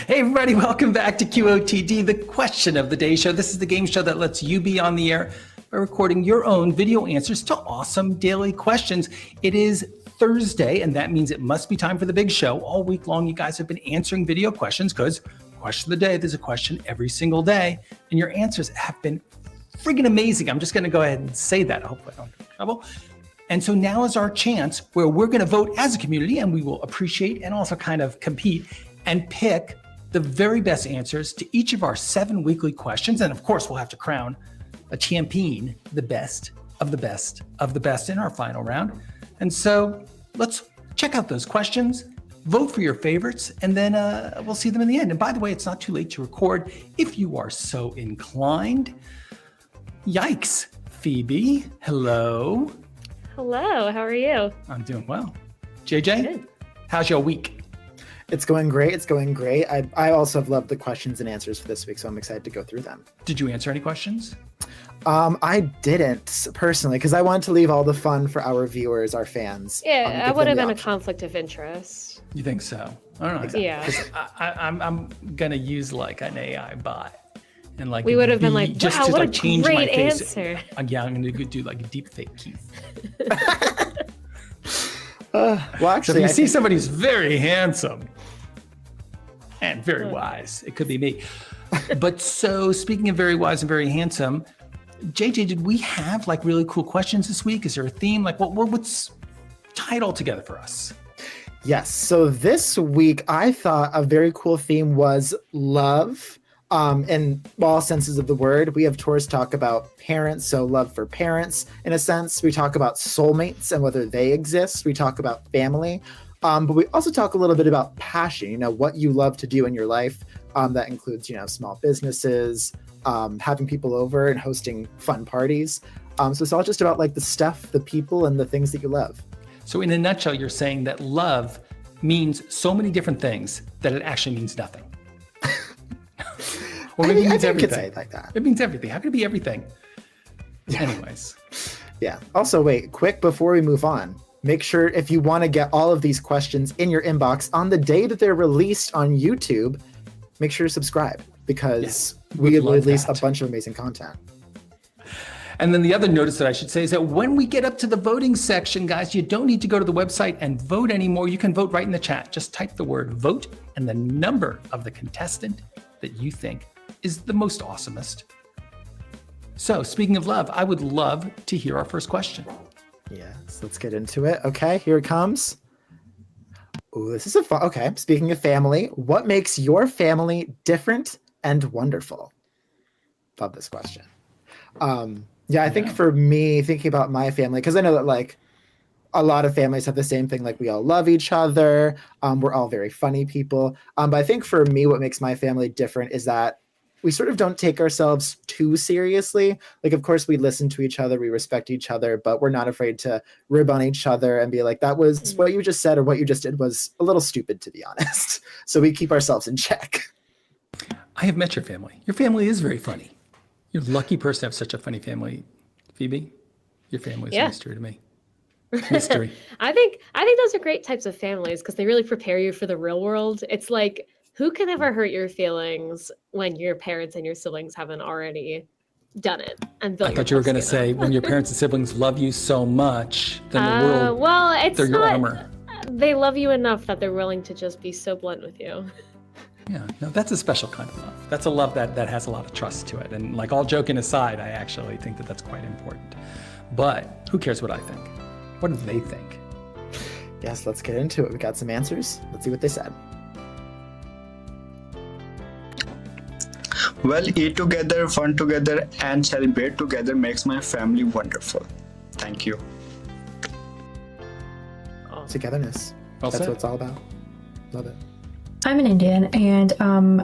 Hey, everybody, welcome back to QOTD, the question of the day show. This is the game show that lets you be on the air by recording your own video answers to awesome daily questions. It is Thursday, and that means it must be time for the big show. All week long, you guys have been answering video questions because question of the day, there's a question every single day, and your answers have been friggin' amazing. I'm just going to go ahead and say that. Hopefully I don't get in trouble. And so now is our chance where we're going to vote as a community, and we will appreciate and also kind of compete and pick the very best answers to each of our 7 weekly questions. And of course, we'll have to crown a champion, the best of the best of the best in our final round. And so let's check out those questions, vote for your favorites, and then we'll see them in the end. And by the way, it's not too late to record if you are so inclined. Yikes, Phoebe, hello. Hello, how are you? I'm doing well. JJ, Good. How's your week? It's going great. It's going great. I also have loved the questions and answers for this week, so I'm excited to go through them. Did you answer any questions? I didn't personally, because I wanted to leave all the fun for our viewers, our fans. Yeah, that would have been a option. conflict of interest. You think so? I don't know. Exactly. Yeah. 'Cause I'm gonna use like an AI bot, and like We would have been like, just wow, to what like a change my great face. answer. Yeah, I'm gonna do like a deep fake Keith. Well, So if actually, you I see think, somebody who's very handsome and very wise, it could be me. But so speaking of very wise and very handsome, JJ, did we have like really cool questions this week? Is there a theme? Like what's tied all together for us? yes. So this week, I thought a very cool theme was love. In all senses of the word, we have tours talk about parents, so love for parents in a sense. We talk about soulmates and whether they exist. We talk about family, but we also talk a little bit about passion. You know, what you love to do in your life. That includes, small businesses, having people over and hosting fun parties. So it's all just about like the stuff, the people, and the things that you love. So in a nutshell, you're saying that love means so many different things that it actually means nothing. Or maybe it means I could everything. say it like that. It means everything. How could it be everything? Anyways. Yeah. Also, wait, quick before we move on, make sure if you want to get all of these questions in your inbox on the day that they're released on YouTube, make sure to subscribe because Yes, we would love release that. a bunch of amazing content. And then the other notice that I should say is that when we get up to the voting section, guys, you don't need to go to the website and vote anymore. You can vote right in the chat. Just type the word vote and the number of the contestant that you think is the most awesomest. So speaking of love, I would love to hear our first question. Yes, let's get into it. Okay, here it comes. Ooh, this is a fun. Okay, speaking of family, what makes your family different and wonderful? Love this question. I think for me, thinking about my family, because I know that like a lot of families have the same thing, like we all love each other. We're all very funny people. But I think for me, what makes my family different is that we sort of don't take ourselves too seriously. Like, of course, we listen to each other, we respect each other, but we're not afraid to rib on each other and be like, that was what you just said or what you just did was a little stupid, to be honest. So we keep ourselves in check. I have met your family. Your family is very funny. You're a lucky person to have such a funny family, Phoebe. Your family is a mystery to me. Mystery. I think those are great types of families because they really prepare you for the real world. It's like, who can ever hurt your feelings when your parents and your siblings haven't already done it and built? I thought you were going to say when your parents and siblings love you so much, then the world, well, it's they're your not. armor. They love you enough that they're willing to just be so blunt with you. Yeah, no, that's a special kind of love. That's a love that has a lot of trust to it. And like all joking aside, I actually think that that's quite important. But who cares what I think? What do they think? Yes, let's get into it. We got some answers. Let's see what they said. Well, eat together, fun together, and celebrate together makes my family wonderful. Thank you. Togetherness. Well That's said. what it's all about. Love it. I'm an Indian, and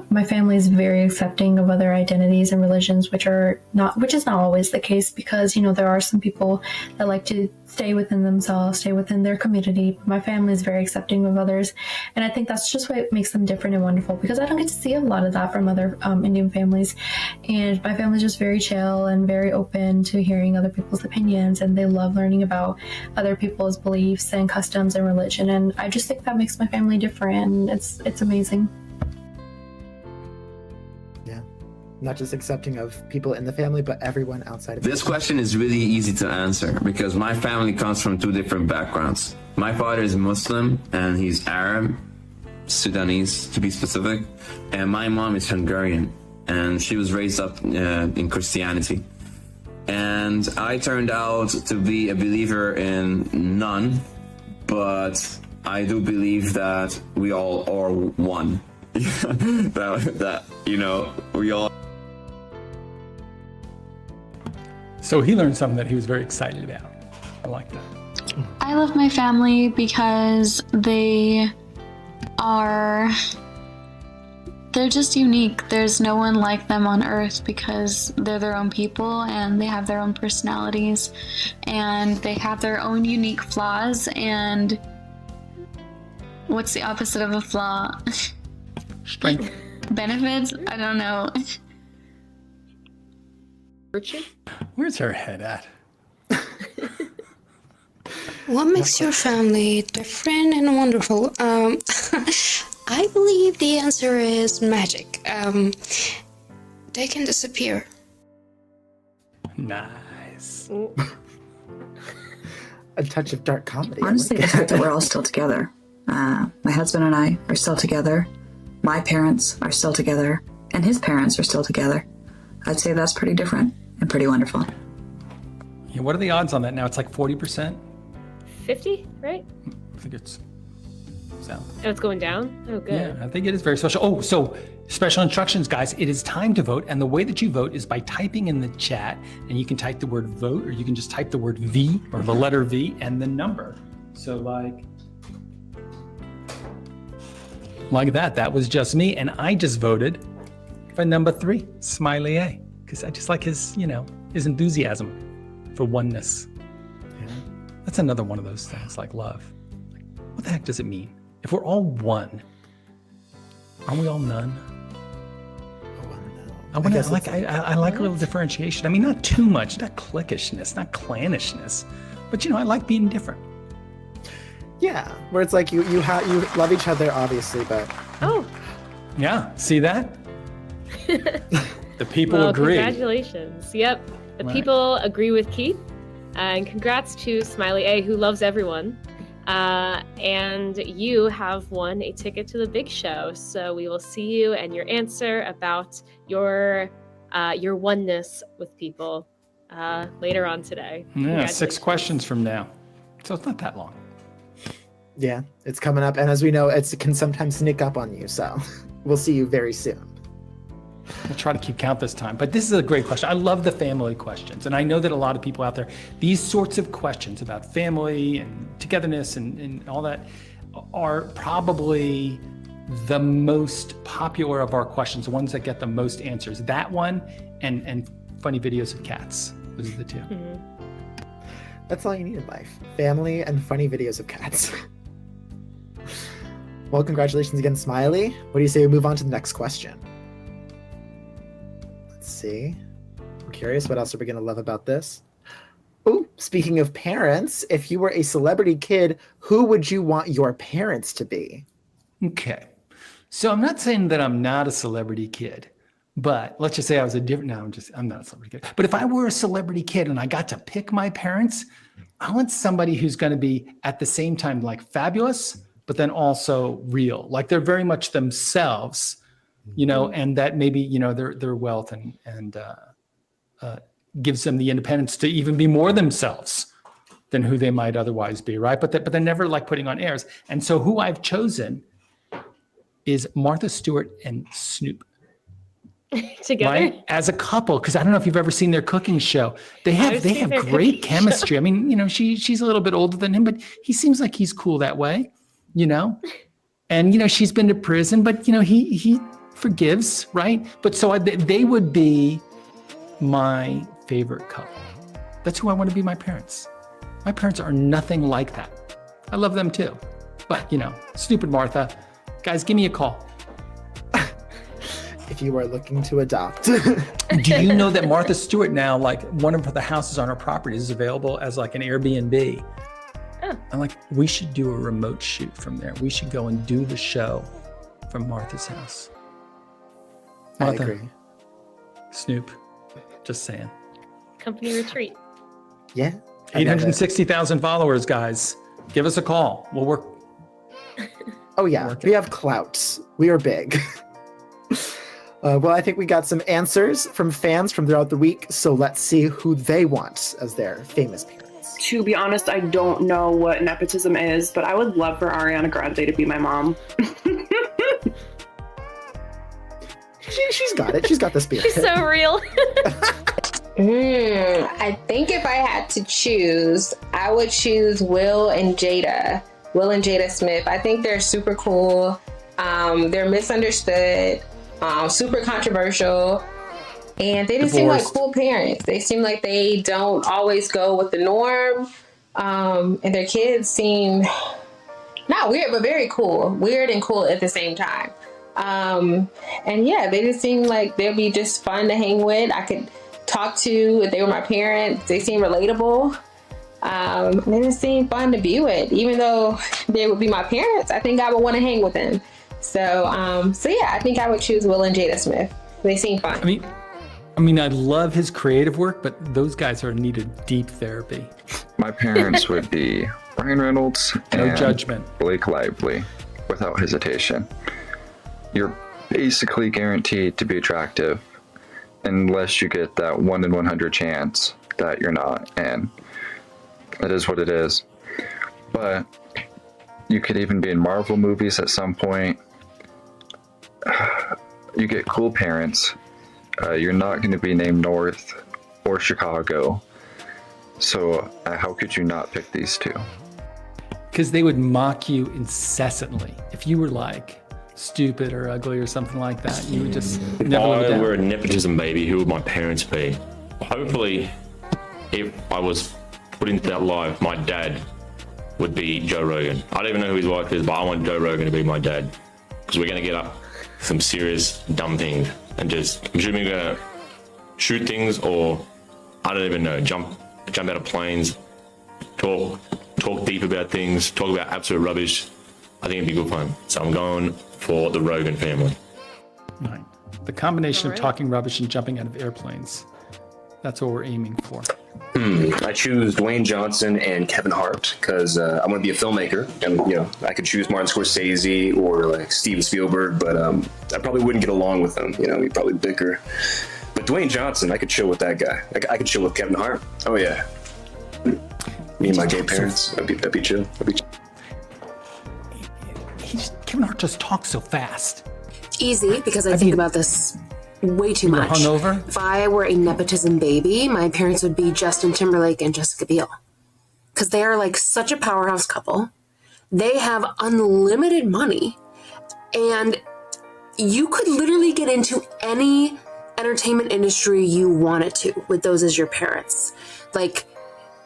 my family is very accepting of other identities and religions, which is not always the case because, there are some people that like to stay within themselves, stay within their community. My family is very accepting of others, and I think that's just what makes them different and wonderful because I don't get to see a lot of that from other Indian families, and my family is just very chill and very open to hearing other people's opinions, and they love learning about other people's beliefs and customs and religion, and I just think that makes my family different, and it's amazing. Yeah. Not just accepting of people in the family, but everyone outside of This the family. question is really easy to answer because my family comes from two different backgrounds. My father is Muslim and he's Arab, Sudanese to be specific, and my mom is Hungarian and she was raised up in Christianity. And I turned out to be a believer in none, but I do believe that we all are one. that we all. So he learned something that he was very excited about. I like that. I love my family because they're just unique. There's no one like them on earth because they're their own people and they have their own personalities and they have their own unique flaws. And what's the opposite of a flaw? Strength. Benefits? I don't know. Virtue? Where's her head at? What makes your family different and wonderful? I believe the answer is magic. They can disappear. Nice. A touch of dark comedy. I Honestly, like the fact that we're all still together. My husband and I are still together. My parents are still together. And his parents are still together. I'd say that's pretty different and pretty wonderful. Yeah, what are the odds on that now? It's like 40%? 50, right? I think it's so. Oh, it's going down? Oh, good. Yeah, I think it is very special. Oh, so special instructions, guys. It is time to vote. And the way that you vote is by typing in the chat. And you can type the word vote, or you can just type the word V or the letter V and the number. So like that. That was just me. And I just voted for number 3, Smiley A. Because I just like his enthusiasm for oneness. Yeah. That's another one of those things like love. Like, what the heck does it mean? If we're all one, aren't we all none? I like a little differentiation. I mean, not too much, not cliquishness, not clannishness, but I like being different. Yeah, where it's like you love each other, obviously, but Oh, Yeah, see that? The people well, agree. congratulations. Yep, the Right. people agree with Keith. And congrats to Smiley A, who loves everyone. And you have won a ticket to the Big Show. So we will see you and your answer about your oneness with people later on today. Yeah, 6 questions from now. So it's not that long. yeah, it's coming up. And as we know, it can sometimes sneak up on you. So we'll see you very soon. We'll try to keep count this time. But this is a great question. I love the family questions. And I know that a lot of people out there, these sorts of questions about family and togetherness and all that are probably the most popular of our questions, the ones that get the most answers. That one and funny videos of cats. Those are the 2. Mhm. That's all you need in life. Family and funny videos of cats. Well, congratulations again, Smiley. What do you say we move on to the next question? Let's see. I'm curious, what else are we going to love about this? Oh, speaking of parents, if you were a celebrity kid, who would you want your parents to be? Okay. So I'm not saying that I'm not a celebrity kid, but let's just say I was a different, no, I'm not a celebrity kid. But if I were a celebrity kid and I got to pick my parents, I want somebody who's going to be at the same time like fabulous, but then also real. Like they're very much themselves, and that maybe, their wealth and gives them the independence to even be more themselves than who they might otherwise be, right? But they're never like putting on airs. And so who I've chosen is Martha Stewart and Snoop, Together? right? As a couple, because I don't know if you've ever seen their cooking show. They have I've seen their great cooking chemistry. I mean, she's a little bit older than him, but he seems like he's cool that way, And she's been to prison, but he forgives, right? But so they would be my favorite couple. That's who I want to be my parents. My parents are nothing like that. I love them too. But, stupid Martha, guys, give me a call. If you are looking to adopt. Do you know that Martha Stewart now, like one of the houses on her property is available as like an Airbnb? Oh. I'm like, we should do a remote shoot from there. We should go and do the show from Martha's house. I Martha. agree. Snoop. Just saying. Company retreat. Yeah. I love it. 860,000 followers, guys. Give us a call. We'll work. Oh yeah, Work it. we have clout. We are big. Well, I think we got some answers from fans from throughout the week, so let's see who they want as their famous parents. To be honest, I don't know what nepotism is, but I would love for Ariana Grande to be my mom. She's got it. She's got the spirit. She's so real. I think if I had to choose, I would choose Will and Jada Smith. I think they're super cool. They're misunderstood, super controversial, and they just seem like cool parents. They seem like they don't always go with the norm, and their kids seem not weird, but very cool. Weird and cool at the same time. And yeah, they just seem like they'd be just fun to hang with. I could talk to if they were my parents. They seem relatable. They just seem fun to be with. Even though they would be my parents, I think I would want to hang with them. So yeah, I think I would choose Will and Jada Smith. They seem fun. I mean, I love his creative work, but those guys are needed deep therapy. My parents would be Ryan Reynolds No and judgment. Blake Lively, without hesitation. You're basically guaranteed to be attractive unless you get that 1 in 100 chance that you're not, and it is what it is. But you could even be in Marvel movies at some point. You get cool parents. You're not going to be named North or Chicago. So how could you not pick these two? Because they would mock you incessantly. If you were like stupid or ugly or something like that, you would just never live it If I down. were a nepotism baby, who would my parents be? Hopefully, if I was put into that life, my dad would be Joe Rogan. I don't even know who his wife is, but I want Joe Rogan to be my dad. Because we're going to get up some serious dumb things and just, I'm assuming we're going to shoot things, or I don't even know, jump out of planes, talk deep about things, talk about absolute rubbish. I think it'd be good fun. So I'm going for the Rogan family. Right. The combination of talking rubbish and jumping out of airplanes. That's what we're aiming for. I choose Dwayne Johnson and Kevin Hart because I want to be a filmmaker, and I could choose Martin Scorsese or like Steven Spielberg, but I probably wouldn't get along with them. We'd probably bicker. But Dwayne Johnson, I could chill with that guy. I could chill with Kevin Hart. Oh yeah, me and my gay parents. That'd be chill. Kevin Hart just talks so fast. Easy, because I think about this way too much. Hungover? If I were a nepotism baby, my parents would be Justin Timberlake and Jessica Biel. Because they are like such a powerhouse couple. They have unlimited money. And you could literally get into any entertainment industry you wanted to with those as your parents. Like,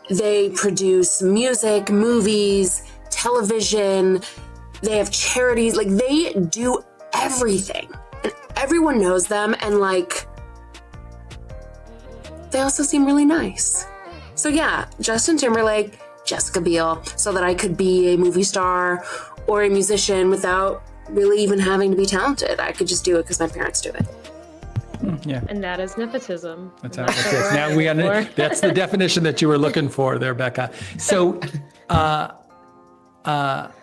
they produce music, movies, television. They have charities. Like, they do everything. And everyone knows them, and like, they also seem really nice. So yeah, Justin Timberlake, Jessica Biel, so that I could be a movie star or a musician without really even having to be talented. I could just do it because my parents do it. Yeah. And that is nepotism. That's how it is. Now we got that's the definition that you were looking for there, Becca. So I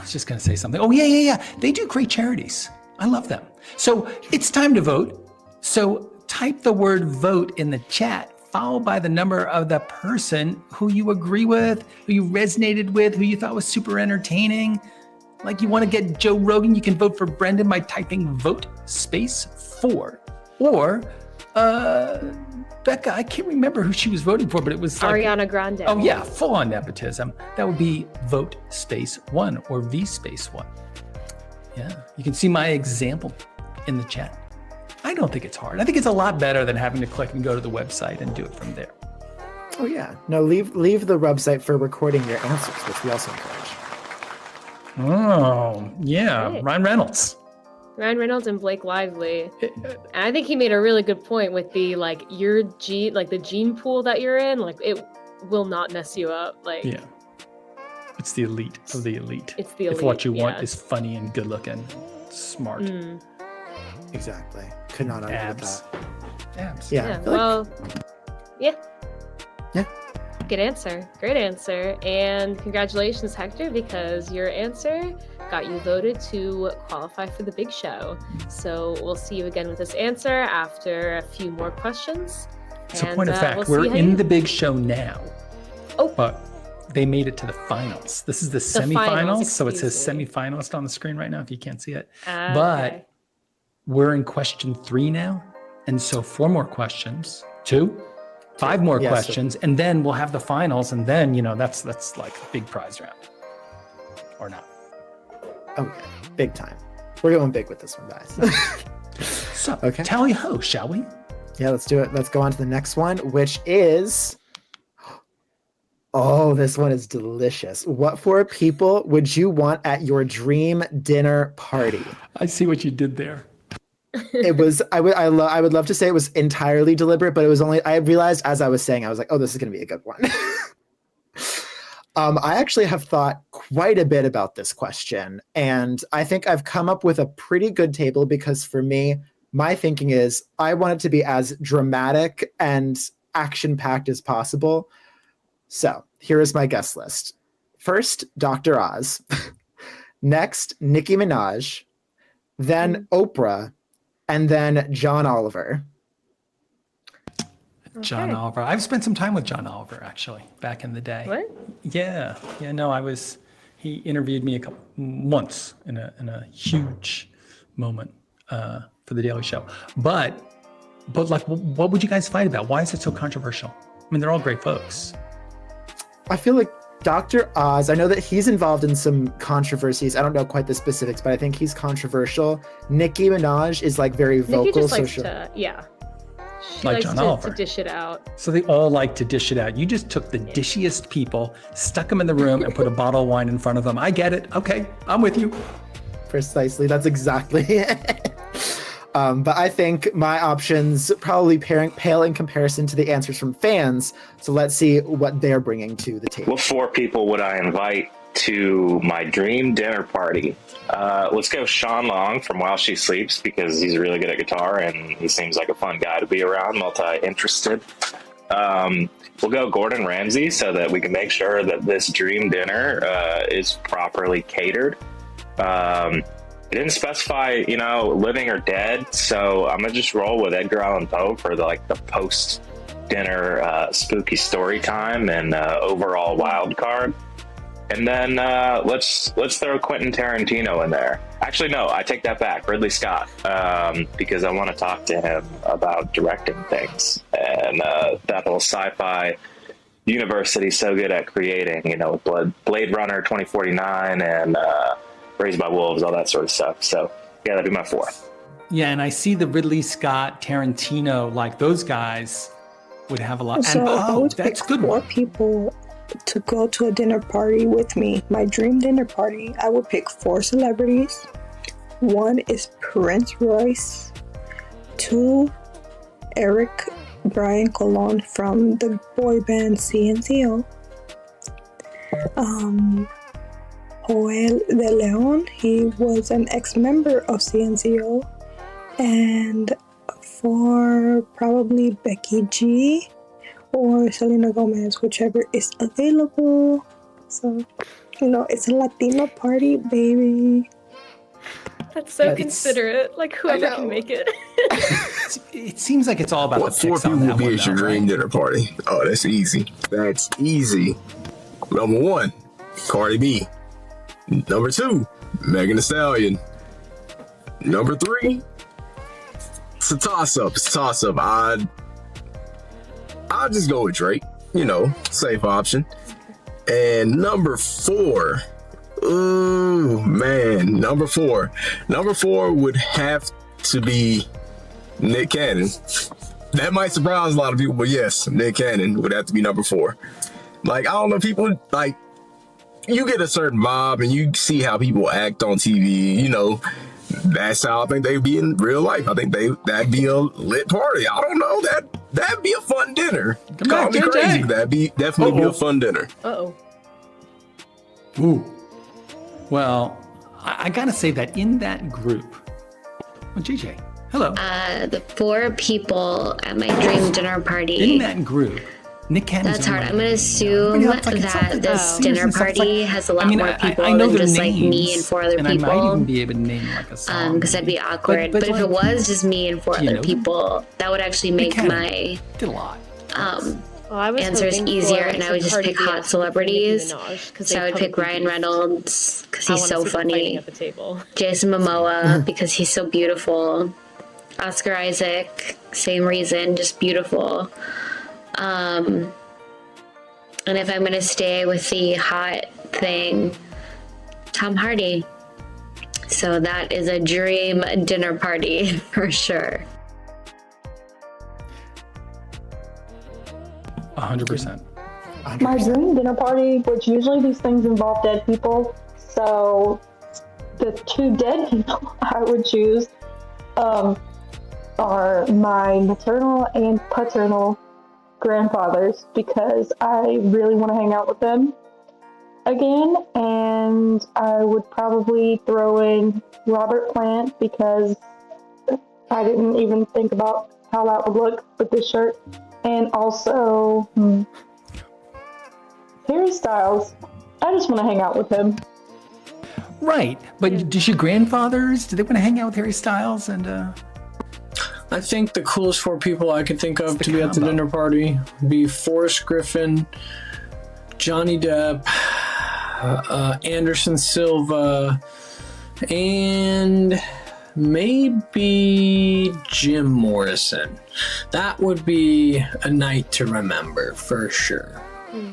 was just going to say something. Oh, yeah. They do great charities. I love them. So it's time to vote. So type the word vote in the chat, followed by the number of the person who you agree with, who you resonated with, who you thought was super entertaining. Like, you want to get Joe Rogan, you can vote for Brendan by typing vote space 4. Or Becca, I can't remember who she was voting for, but it was like, Ariana Grande. Oh yeah, full on nepotism. That would be vote space 1 or V space 1. Yeah, you can see my example in the chat. I don't think it's hard. I think it's a lot better than having to click and go to the website and do it from there. Oh yeah, no, leave the website for recording your answers, which we also encourage. Oh yeah, Right. Ryan Reynolds. Ryan Reynolds and Blake Lively. And I think he made a really good point with the the gene pool that you're in, like, it will not mess you up. Like, Yeah, it's the elite of the elite. It's the If what elite, you want yeah. is funny and good looking, smart. Exactly. Could not argue with Abs. that. Abs. Yeah. Yeah. I feel like- Well, yeah. Yeah. Good answer. Great answer. And congratulations, Hector, because your answer got you voted to qualify for the big show. So we'll see you again with this answer after a few more questions. So, And, point of fact, we'll we're see how in you- the big show now. Oh. But they made it to the finals. This is the finals, semifinals. So it says excuse me. semifinalist on the screen right now if you can't see it. Okay. But we're in question 3 now. And so 4 more questions, 2, 5 more Yes, sir. questions, and then we'll have the finals. And then, that's like a big prize round. Or not. Okay. Big time. We're going big with this one, guys. So, Okay. tally ho, shall we? Yeah, let's do it. Let's go on to the next one, which is. Oh, this one is delicious. What 4 people would you want at your dream dinner party? I see what you did there. It was. I would love to say it was entirely deliberate, but it was only. I realized as I was saying, I was like, oh, this is going to be a good one. I actually have thought quite a bit about this question, and I think I've come up with a pretty good table because for me, my thinking is I want it to be as dramatic and action-packed as possible. So here is my guest list. First, Dr. Oz. Next, Nicki Minaj. Then Oprah. And then John Oliver. John Oliver. I've spent some time with John Oliver, actually, back in the day. What? Yeah. Yeah, no, he interviewed me once in a huge moment for The Daily Show. But like, what would you guys fight about? Why is it so controversial? I mean, they're all great folks. I feel like Dr. Oz, I know that he's involved in some controversies. I don't know quite the specifics, but I think he's controversial. Nicki Minaj is like very vocal. Nikki just so likes she'll- to, yeah. She Like likes John to Oliver. dish it out. So they all like to dish it out. You just took the dishiest people, stuck them in the room, and put a bottle of wine in front of them. I get it. Okay, I'm with you. Precisely. That's exactly it. But I think my options probably pale in comparison to the answers from fans. So let's see what they're bringing to the table. What 4 people would I invite to my dream dinner party? Let's go Sean Long from While She Sleeps because he's really good at guitar and he seems like a fun guy to be around, multi-interested. We'll go Gordon Ramsay so that we can make sure that this dream dinner is properly catered. It didn't specify, living or dead, so I'm gonna just roll with Edgar Allan Poe for the post-dinner spooky story time and overall wild card. And then let's throw Quentin Tarantino in there. Actually, no, I take that back. Ridley Scott, because I want to talk to him about directing things and that whole sci-fi universe that he's so good at creating. Blade Runner 2049 and Raised by Wolves, all that sort of stuff. So yeah, that'd be my 4. Yeah, and I see the Ridley Scott, Tarantino, like those guys would have a lot. So I and would that's pick good. 4 people to go to a dinner party with me. My dream dinner party. I would pick 4 celebrities. 1 is Prince Royce. 2, Eric Brian Colon from the boy band CNCO. Joel De Leon, he was an ex-member of CNCO. And 4, probably Becky G or Selena Gomez, whichever is available. So, it's a Latino party, baby. That's so considerate. Like, whoever can make it. It seems like it's all about What the 4 picks on people that will be one, at your though, dream right? dinner party? Oh, that's easy. That's easy. Number 1, Cardi B. Number 2, Megan Thee Stallion. Number 3, it's a toss-up. I'll just go with Drake. Safe option. And number 4, ooh, man. Number 4 would have to be Nick Cannon. That might surprise a lot of people, but yes, Nick Cannon would have to be number 4. Like, I don't know, people, like, you get a certain vibe and you see how people act on TV, that's how I think they'd be in real life. I think that'd be a lit party. I don't know, that'd be a fun dinner. Call me crazy, but that'd definitely be a fun dinner. Uh-oh. Ooh. Well, I gotta say that in that group, well, JJ, Hello. The 4 people at my dream dinner party. In that group, Nick Cannon's That's hard. one. I'm going to assume that this dinner party has a lot more people I know than their just like me names, and 4 other and people. I might even be able to name like a song. Because that'd be awkward. But if like, it was just me and 4 other people, that would actually make my did a lot. answers easier, and I would just pick hot celebrities. So I would pick Ryan Reynolds because he's so funny. Jason Momoa because he's so beautiful. Oscar Isaac, same reason, just beautiful. And if I'm gonna stay with the hot thing, Tom Hardy. So that is a dream dinner party for sure. 100%. My dream dinner party, which usually these things involve dead people, so the 2 dead people I would choose are my maternal and paternal grandfathers, because I really want to hang out with them again, and I would probably throw in Robert Plant because I didn't even think about how that would look with this shirt, and also Harry Styles. I just want to hang out with him. Right, but does your grandfathers, do they want to hang out with Harry Styles? And I think the coolest 4 people I could think of to be at the dinner party would be Forrest Griffin, Johnny Depp, Anderson Silva, and maybe Jim Morrison. That would be a night to remember for sure.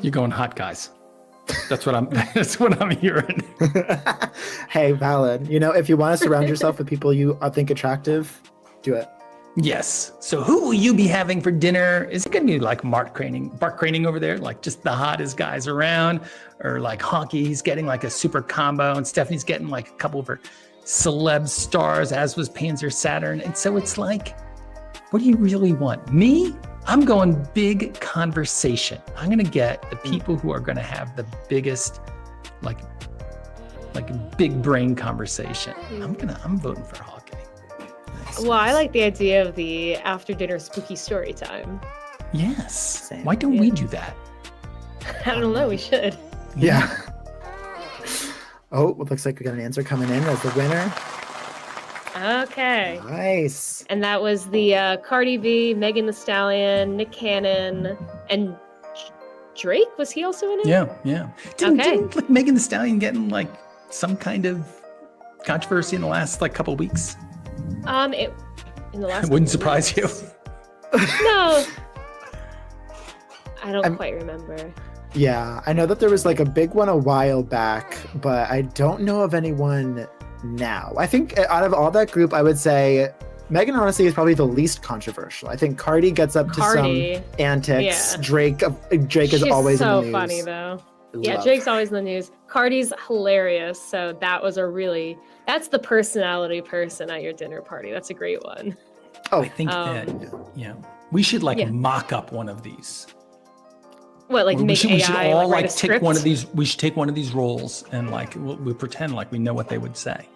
You're going hot guys. That's what I'm hearing. Hey, valid. You know, if you want to surround yourself with people you think attractive, do it. Yes. So who will you be having for dinner? Is it going to be like Bart Craning over there, like just the hottest guys around, or like Honky? He's getting like a super combo, and Stephanie's getting like a couple of her celeb stars, as was Panzer Saturn. And so it's like, what do you really want? Me? I'm going big conversation. I'm going to get the people who are going to have the biggest, like big brain conversation. I'm voting for Hawkeye. Well, I like the idea of the after dinner spooky story time. Yes. Why don't we do that? I don't know. We should. Yeah. Oh, it looks like we got an answer coming in as the winner. Okay. Nice. And that was the Cardi B, Megan Thee Stallion, Nick Cannon, and Drake. Was he also in it? Yeah. Didn't like Megan Thee Stallion getting like some kind of controversy in the last like couple of weeks? In the last. It wouldn't surprise you. No. I don't quite remember. Yeah, I know that there was like a big one a while back, but I don't know of anyone now. I think out of all that group, I would say Megan honestly is probably the least controversial. I think Cardi gets up to some antics. Yeah. Drake is always in the news. so funny though. Yeah, Drake's always in the news. Cardi's hilarious. So that's the personality person at your dinner party. That's a great one. Oh, I think that we should mock up one of these. What, like we should all write a take script? one of these. We should take one of these roles and we pretend like we know what they would say.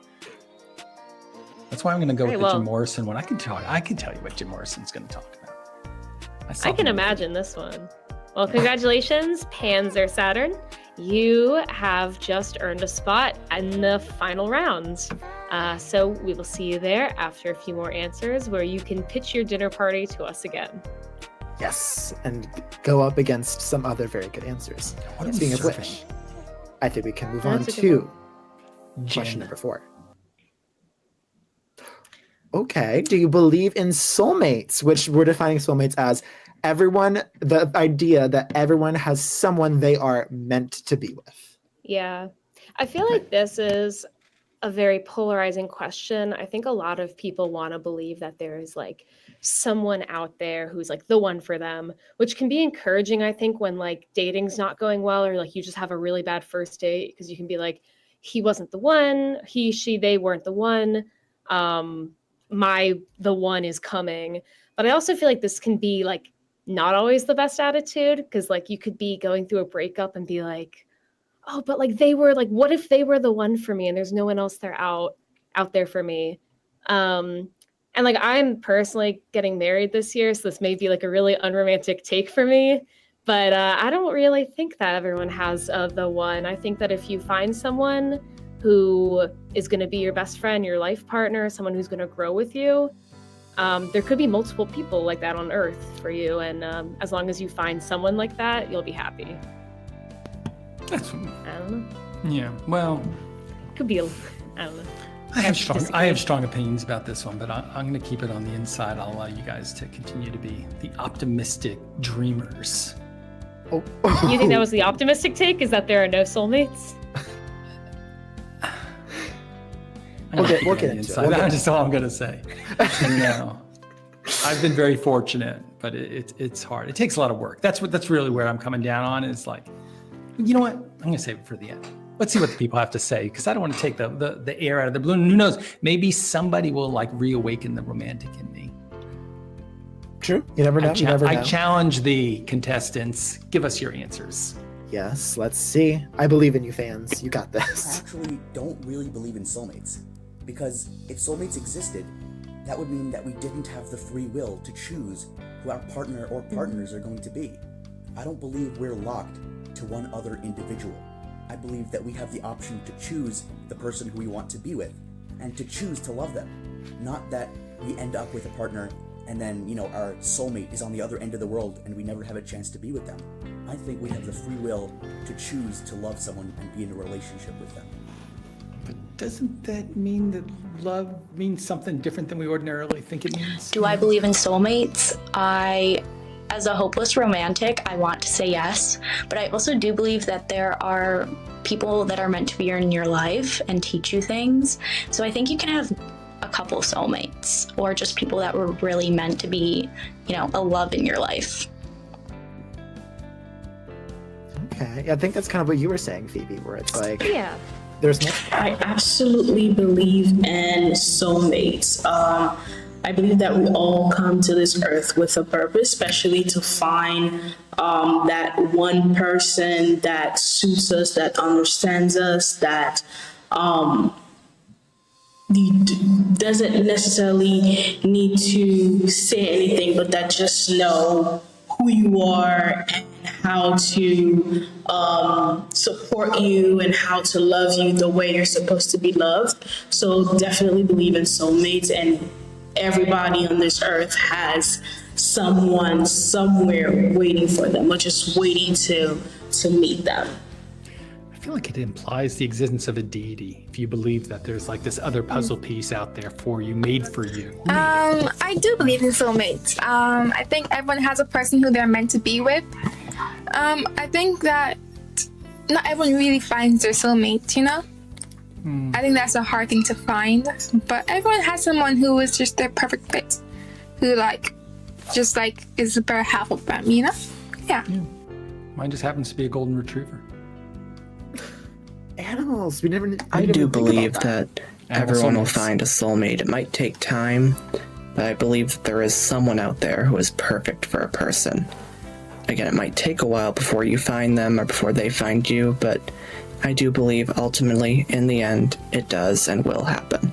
That's why I'm going to go with the Jim Morrison one. I can tell you what Jim Morrison's going to talk about. I can imagine this one. Well, congratulations, Panzer Saturn. You have just earned a spot in the final round. So we will see you there after a few more answers, where you can pitch your dinner party to us again. Yes, and go up against some other very good answers. Speaking of which, I think we can move on to question number 4. Okay, do you believe in soulmates? Which we're defining soulmates as the idea that everyone has someone they are meant to be with. Yeah, I feel like this is a very polarizing question. I think a lot of people want to believe that there is like someone out there who's like the one for them, which can be encouraging, I think, when like dating's not going well, or like you just have a really bad first date, because you can be like, he wasn't the one, he, she, they weren't the one. The one is coming. But I also feel like this can be like not always the best attitude, because like you could be going through a breakup and be like, oh, but like they were like, what if they were the one for me and there's no one else out there for me? And And like I'm personally getting married this year, so this may be like a really unromantic take for me, but I don't really think that everyone has the one. I think that if you find someone who is going to be your best friend, your life partner, someone who's going to grow with you, there could be multiple people like that on Earth for you, and as long as you find someone like that, you'll be happy. I don't know. Yeah, well, could be. I don't know. I have strong opinions about this one, but I'm going to keep it on the inside. I'll allow you guys to continue to be the optimistic dreamers. Oh. You think that was the optimistic take? Is that there are no soulmates? We'll get into it. That's all I'm going to say. No, I've been very fortunate, but it's hard. It takes a lot of work. That's really where I'm coming down on. Is like, you know what? I'm going to save it for the end. Let's see what the people have to say, because I don't want to take the air out of the balloon. Who knows? Maybe somebody will like reawaken the romantic in me. True. You never know. I challenge the contestants. Give us your answers. Yes, let's see. I believe in you, fans. You got this. I actually don't really believe in soulmates, because if soulmates existed, that would mean that we didn't have the free will to choose who our partner or partners are going to be. I don't believe we're locked to one other individual. I believe that we have the option to choose the person who we want to be with and to choose to love them. Not that we end up with a partner and then, our soulmate is on the other end of the world and we never have a chance to be with them. I think we have the free will to choose to love someone and be in a relationship with them. But doesn't that mean that love means something different than we ordinarily think it means? Do I believe in soulmates? As a hopeless romantic, I want to say yes, but I also do believe that there are people that are meant to be in your life and teach you things. So I think you can have a couple soulmates, or just people that were really meant to be, a love in your life. Okay, I think that's kind of what you were saying, Phoebe, where it's like, yeah, there's no. I absolutely believe in soulmates. I believe that we all come to this earth with a purpose, especially to find that one person that suits us, that understands us, that doesn't necessarily need to say anything, but that just know who you are and how to support you and how to love you the way you're supposed to be loved. So definitely believe in soulmates, and everybody on this earth has someone somewhere waiting for them, or just waiting to meet them. I feel like it implies the existence of a deity if you believe that there's like this other puzzle piece out there for you, made for you. I do believe in soulmates. I think everyone has a person who they're meant to be with. I think that not everyone really finds their soulmate, I think that's a hard thing to find, but everyone has someone who is just their perfect fit, who is the better half of them, Yeah. Mine just happens to be a golden retriever. Animals. I do believe that everyone will find a soulmate. It might take time, but I believe that there is someone out there who is perfect for a person. Again, it might take a while before you find them or before they find you, but I do believe ultimately, in the end, it does and will happen.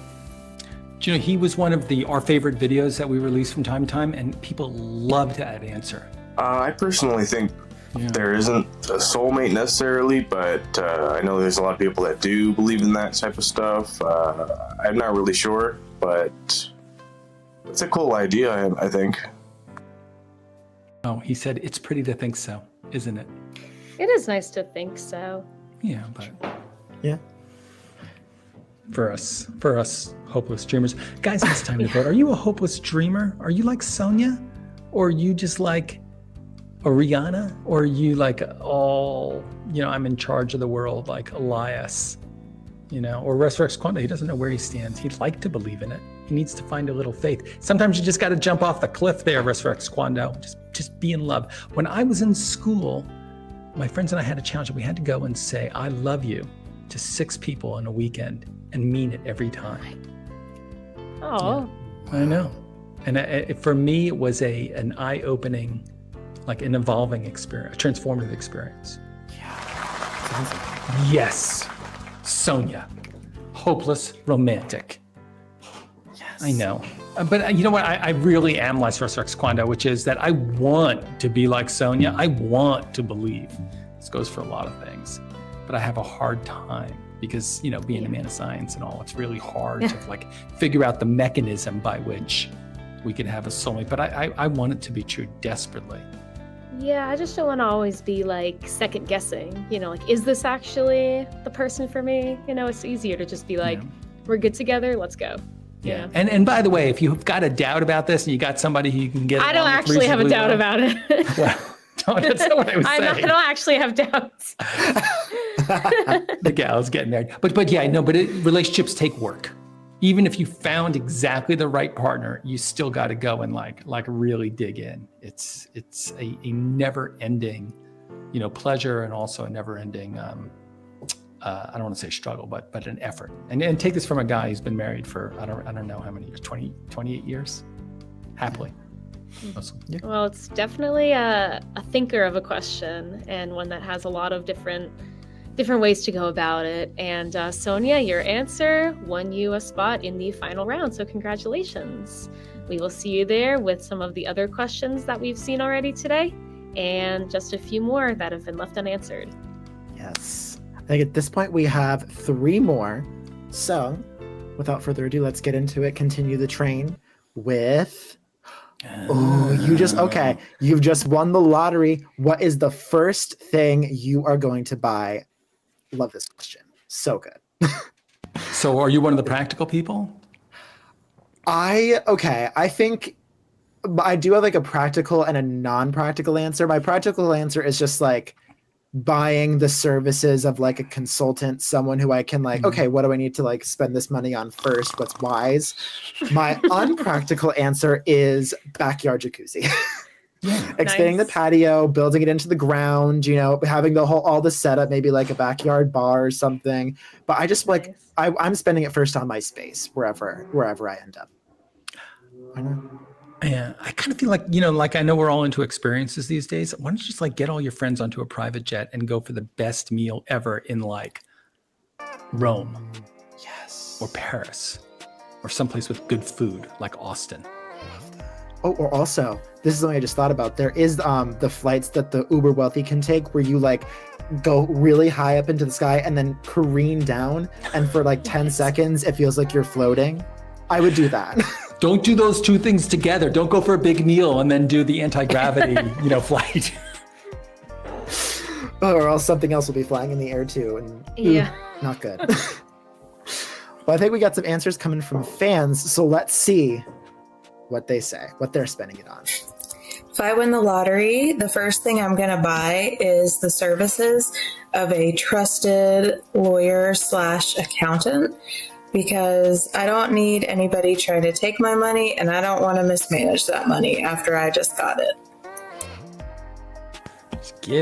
Do you know, he was one of our favorite videos that we release from time to time, and people loved that answer. I personally think there isn't a soulmate necessarily, but I know there's a lot of people that do believe in that type of stuff. I'm not really sure, but it's a cool idea, I think. Oh, he said it's pretty to think so, isn't it? It is nice to think so. Yeah, but yeah. For us hopeless dreamers. Guys, it's time to vote. Are you a hopeless dreamer? Are you like Sonia? Or are you just like a Rihanna? Or are you like I'm in charge of the world, like Elias? Or Resurrex Quando? He doesn't know where he stands. He'd like to believe in it. He needs to find a little faith. Sometimes you just got to jump off the cliff there, Resurrex Quando. Just be in love. When I was in school, my friends and I had a challenge. We had to go and say, I love you to 6 people in a weekend and mean it every time. Oh, yeah, I know. And for me, it was an eye-opening, like an evolving experience, a transformative experience. Yeah. Yes. Sonia. Hopeless romantic. Yes. I know. But you know what? I really am like Sorcerer Quando, which is that I want to be like Sonia. I want to believe. This goes for a lot of things, but I have a hard time because, being a man of science and all, it's really hard to like figure out the mechanism by which we can have a soulmate. But I want it to be true desperately. Yeah, I just don't want to always be like second guessing, like, is this actually the person for me? It's easier to just be like, we're good together, let's go. Yeah. And by the way, if you've got a doubt about this and you got somebody who you can get, I don't actually have a doubt about it. Well, no, that's not what I was saying. I don't actually have doubts. The gal's getting married. But relationships take work. Even if you found exactly the right partner, you still got to go and like really dig in. It's a never ending, pleasure, and also a never ending, I don't want to say struggle, but an effort. And take this from a guy who's been married for, I don't know how many years, 28 years, happily. Well, it's definitely a thinker of a question, and one that has a lot of different ways to go about it. And Sonia, your answer won you a spot in the final round, so congratulations. We will see you there with some of the other questions that we've seen already today, and just a few more that have been left unanswered. Yes. I think at this point we have 3 more. So, without further ado, let's get into it. Continue the train with... you've just won the lottery. What is the first thing you are going to buy? Love this question. So good. So are you one of the practical people? I think I do have like a practical and a non-practical answer. My practical answer is just like buying the services of like a consultant, someone who I can like, okay, what do I need to like spend this money on first? What's wise? My unpractical answer is backyard jacuzzi. Extending the patio, building it into the ground, having all the setup, maybe like a backyard bar or something. But I just like, I'm spending it first on my space, wherever I end up. I know. Yeah, I kind of feel like, like I know we're all into experiences these days. Why don't you just like get all your friends onto a private jet and go for the best meal ever in like Rome, or Paris, or someplace with good food like Austin. Oh, or also, this is something I just thought about. There is the flights that the uber wealthy can take where you like go really high up into the sky and then careen down, and for like 10 seconds it feels like you're floating. I would do that. Don't do those two things together. Don't go for a big meal and then do the anti-gravity, flight. Or else something else will be flying in the air too, and not good. Well, I think we got some answers coming from fans, so let's see what they say, what they're spending it on. If I win the lottery, the first thing I'm going to buy is the services of a trusted lawyer / accountant, because I don't need anybody trying to take my money, and I don't want to mismanage that money after I just got it.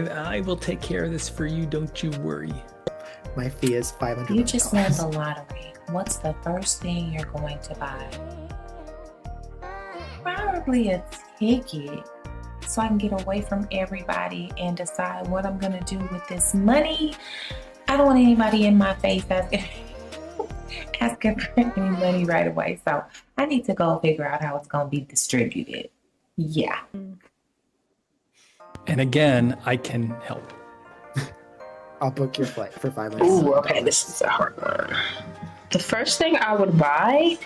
I will take care of this for you. Don't you worry. My fee is $500. You just won the lottery. What's the first thing you're going to buy? Probably a ticket, so I can get away from everybody and decide what I'm going to do with this money. I don't want anybody in my face asking for any money right away, so I need to go figure out how it's going to be distributed. Yeah. And again, I can help. I'll book your flight for 5 minutes. Ooh, okay, this is a hard one. The first thing I would buy...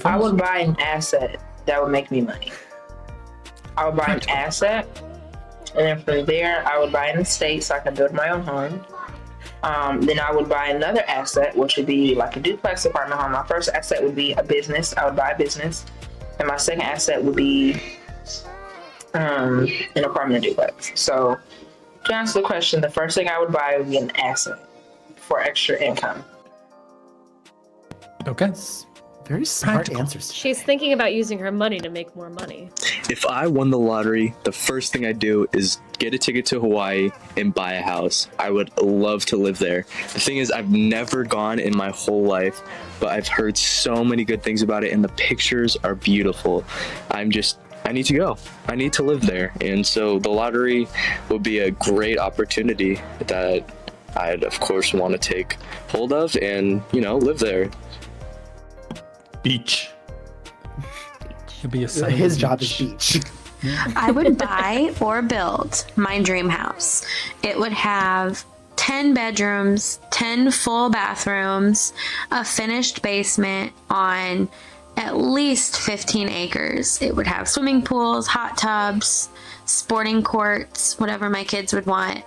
I would buy an asset that would make me money. I would buy an asset, and then from there, I would buy an estate so I can build my own home. Then I would buy another asset, which would be like a duplex apartment home. My first asset would be a business. I would buy a business. And my second asset would be an apartment duplex. So to answer the question, the first thing I would buy would be an asset for extra income. Okay. Very smart answers. She's thinking about using her money to make more money. If I won the lottery, the first thing I'd do is get a ticket to Hawaii and buy a house. I would love to live there. The thing is, I've never gone in my whole life, but I've heard so many good things about it, and the pictures are beautiful. I need to go. I need to live there. And so the lottery would be a great opportunity that I'd of course want to take hold of and, live there. Beach. He'll be a son of His the job beach. is beach. I would buy or build my dream house. It would have 10 bedrooms, 10 full bathrooms, a finished basement on at least 15 acres. It would have swimming pools, hot tubs, sporting courts, whatever my kids would want.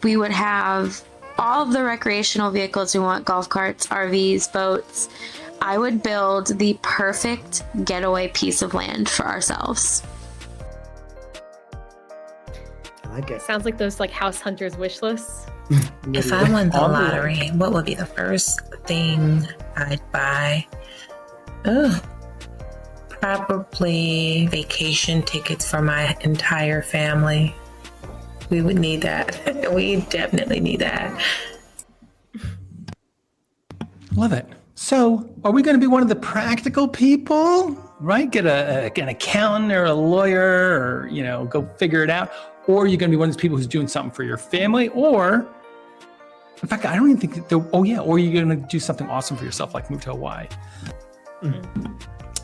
We would have all of the recreational vehicles we want, golf carts, RVs, boats. I would build the perfect getaway piece of land for ourselves. I like it. Sounds like those house hunters wish lists. If I won the lottery, what would be the first thing I'd buy? Probably vacation tickets for my entire family. We would need that. We definitely need that. Love it. So, are we going to be one of the practical people, right? Get an accountant or a lawyer, or go figure it out, or are you going to be one of those people who's doing something for your family, or, in fact, I don't even think. Or are you going to do something awesome for yourself, like move to Hawaii?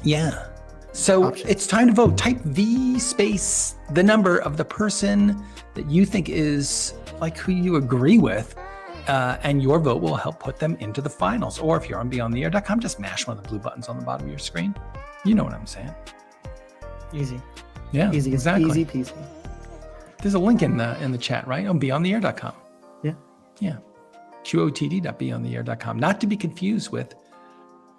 Yeah. So it's time to vote. Type V space the number of the person that you think is who you agree with. And your vote will help put them into the finals. Or if you're on BeOnTheAir.com, just mash one of the blue buttons on the bottom of your screen. You know what I'm saying. Easy. Yeah, Easy. exactly. Easy peasy. There's a link in the chat, right? On BeOnTheAir.com. Yeah. Yeah. QOTD.BeOnTheAir.com. Not to be confused with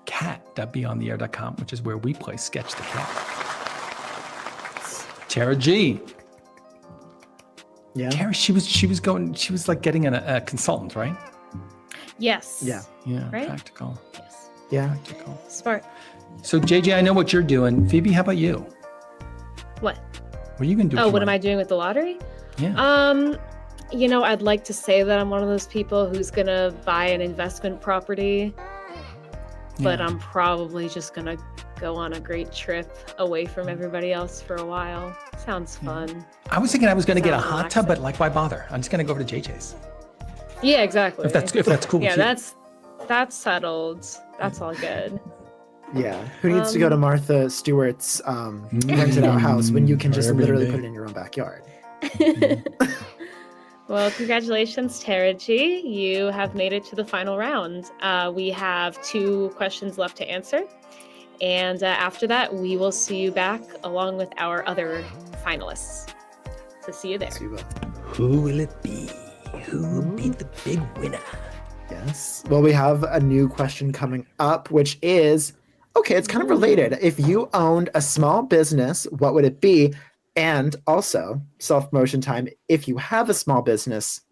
cat.BeOnTheAir.com, which is where we play Sketch the Cat. Tara G. Yeah. Tara, she was like getting a consultant, right? Yes. Yeah. Yeah. Right? Practical. Yes. Yeah. Practical. Smart. So JJ, I know what you're doing. Phoebe, how about you? What? What are you gonna do? Oh, what am I doing with the lottery? Yeah. I'd like to say that I'm one of those people who's gonna buy an investment property, but I'm probably just gonna go on a great trip away from everybody else for a while. Sounds fun. I was thinking I was going to get a Sounds hot tub, but why bother? I'm just going to go over to JJ's. Yeah, exactly. If that's cool. Yeah, with you. that's settled. That's all good. Yeah. Who needs to go to Martha Stewart's rented out house when you can just literally put it in your own backyard? Well, congratulations, Tara G. You have made it to the final round. We have 2 questions left to answer. And after that, we will see you back along with our other finalists. So see you there. Who will it be? Who will be the big winner? Yes. Well, we have a new question coming up, which is, okay, it's kind of related. If you owned a small business, what would it be? And also, self-promotion time. If you have a small business,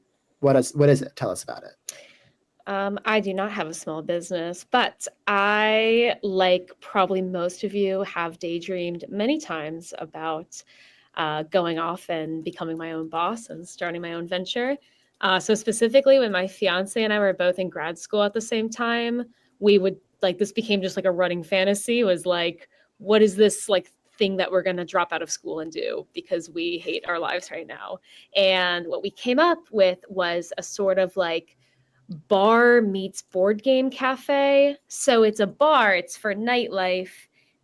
what is it? Tell us about it. I do not have a small business, but I, like probably most of you, have daydreamed many times about going off and becoming my own boss and starting my own venture. So specifically, when my fiance and I were both in grad school at the same time, we would this became just a running fantasy. Was what is this thing that we're going to drop out of school and do because we hate our lives right now? And what we came up with was a sort of bar meets board game cafe. So it's a bar, it's for nightlife,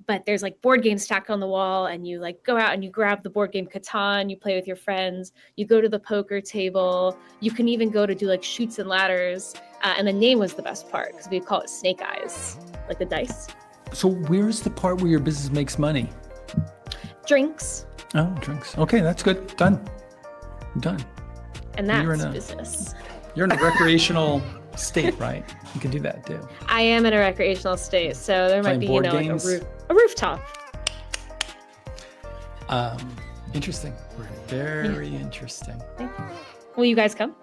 but there's board games stacked on the wall, and you go out and you grab the board game Catan, you play with your friends, you go to the poker table, you can even go to do shoots and ladders. And the name was the best part because we call it Snake Eyes, like the dice. So where's the part where your business makes money? Drinks. Oh, drinks. Okay, that's good. Done. And that's business. You're in a recreational state, right? You can do that too. I am in a recreational state, so there might be, a rooftop. Interesting. Very interesting. Thank you. Will you guys come?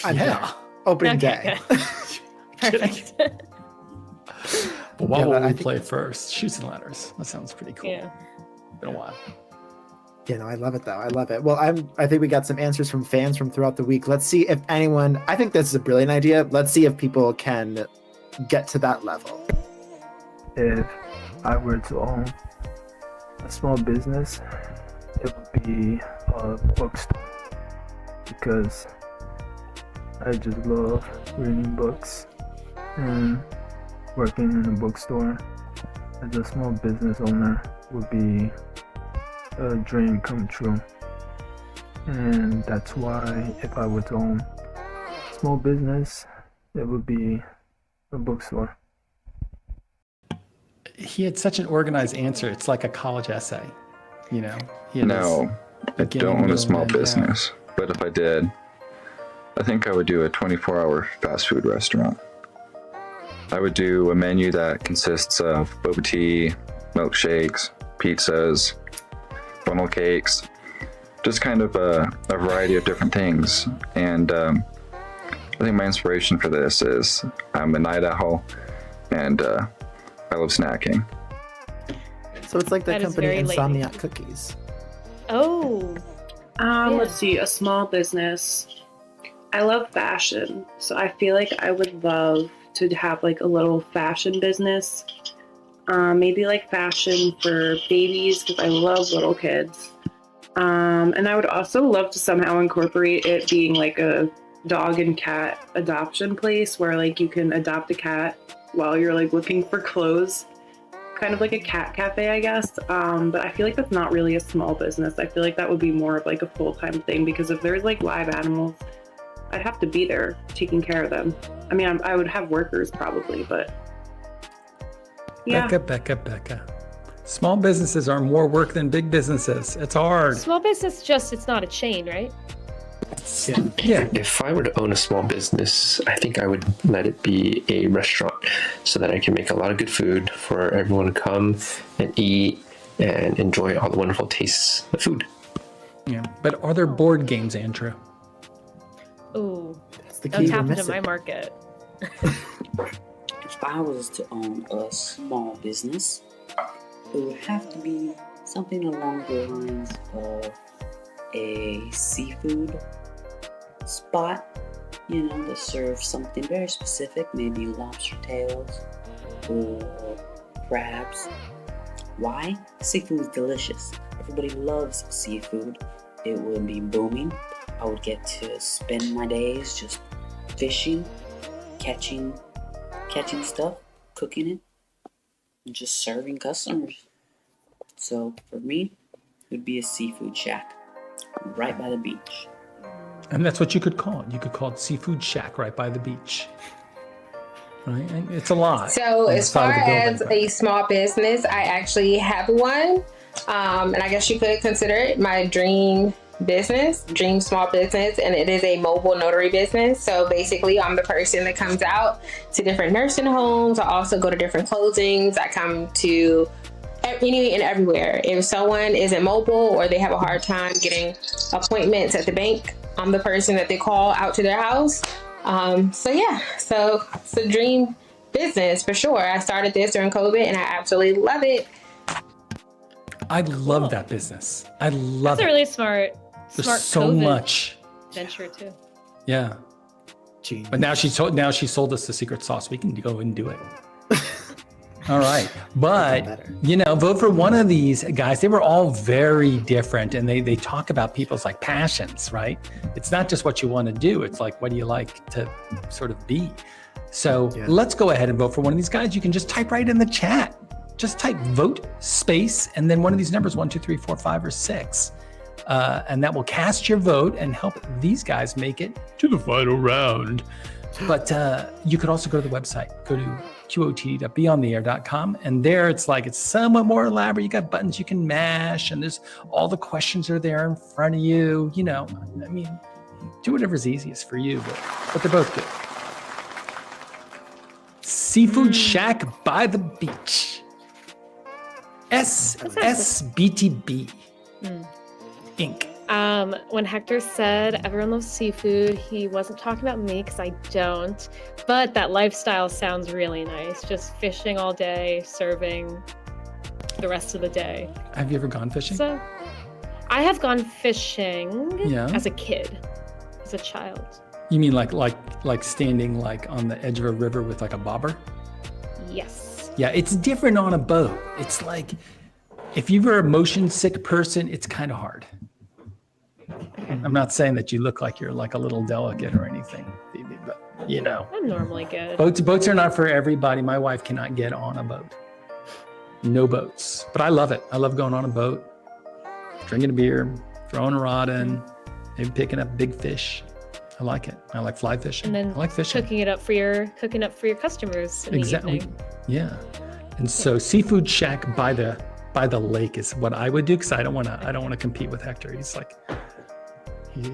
Yeah. Opening day. Perfect. But what will we play first? Shoots and ladders. That sounds pretty cool. Yeah. Been a while. Yeah, no, I love it though. I love it. Well, I think we got some answers from fans from throughout the week. Let's see if anyone. I think this is a brilliant idea. Let's see if people can get to that level. If I were to own a small business, it would be a bookstore. because I just love reading books, and working in a bookstore as a small business owner would be a dream come true. And that's why if I were to own a small business, it would be a bookstore. He had such an organized answer. It's like a college essay, you know? No, I don't own a small business, but if I did, I think I would do a 24-hour fast food restaurant. I would do a menu that consists of boba tea, milkshakes, pizzas, funnel cakes, just kind of a variety of different things. And I think my inspiration for this is I'm a night owl, and I love snacking. So it's like the That is company very lady. Insomniac Cookies. Oh. Let's see, a small business. I love fashion, so I feel like I would love to have like a little fashion business. Maybe like fashion for babies, because I love little kids. And I would also love to somehow incorporate it being like a dog and cat adoption place where like you can adopt a cat while you're like looking for clothes. Kind of like a cat cafe, I guess. But I feel like that's not really a small business. I feel like that would be more of like a full-time thing, because if there's like live animals, I'd have to be there taking care of them. I mean, I would have workers probably, but yeah. Becca. Small businesses are more work than big businesses. It's hard. Small business, it's not a chain, right? Yeah. If I were to own a small business, I think I would let it be a restaurant so that I can make a lot of good food for everyone to come and eat and enjoy all the wonderful tastes of food. Yeah. But are there board games, Andrew? Ooh, the don't key tap we're into my missing. market. If I was to own a small business, it would have to be something along the lines of a seafood spot, you know, to serve something very specific, maybe lobster tails or crabs. Why? Seafood is delicious. Everybody loves seafood. It would be booming. I would get to spend my days just fishing, catching stuff, cooking it, and just serving customers. So for me, it would be a seafood shack right by the beach. And that's what you could call it. You could call it Seafood Shack right by the beach. Right? And it's a lot. So on the as side far of the building, as but- a small business, I actually have one. And I guess you could consider it my dream small business, and it is a mobile notary business. So basically I'm the person that comes out to different nursing homes. I also go to different closings. I come to any and everywhere. If someone isn't mobile or they have a hard time getting appointments at the bank, I'm the person that they call out to their house. So it's a dream business for sure. I started this during COVID and I absolutely love it. I love that business. I love That's it. a really smart There's so COVID much. venture too. Yeah. But now she sold us the secret sauce. We can go and do it. All right. But, vote for one of these guys. They were all very different, and they talk about people's like passions, right? It's not just what you want to do. It's like, what do you like to sort of be? So let's go ahead and vote for one of these guys. You can just type right in the chat. Just type vote space and then one of these numbers, 1, 2, 3, 4, 5, or 6. And that will cast your vote and help these guys make it to the final round. But you could also go to the website. Go to QOTD.BeOnTheAir.com. And there it's somewhat more elaborate. You got buttons you can mash, and there's all the questions are there in front of you. Do whatever's easiest for you, but they're both good. Seafood Shack by the beach. SSBTB Inc. When Hector said everyone loves seafood, he wasn't talking about me because I don't. But that lifestyle sounds really nice. Just fishing all day, serving the rest of the day. Have you ever gone fishing? So, I have gone fishing Yeah. as a kid, as a child. You mean like standing like on the edge of a river with like a bobber? Yes. Yeah, it's different on a boat. It's like if you were a motion sick person, it's kind of hard. I'm not saying that you look like you're like a little delicate or anything, Phoebe, but you know. I'm normally good. Boats are not for everybody. My wife cannot get on a boat. No boats. But I love it. I love going on a boat, drinking a beer, throwing a rod in, maybe picking up big fish. I like it. I like fly fishing. And then I like fishing. cooking up for your customers in the evening. Yeah. And so seafood shack by the lake is what I would do, because I don't want to compete with Hector. He's like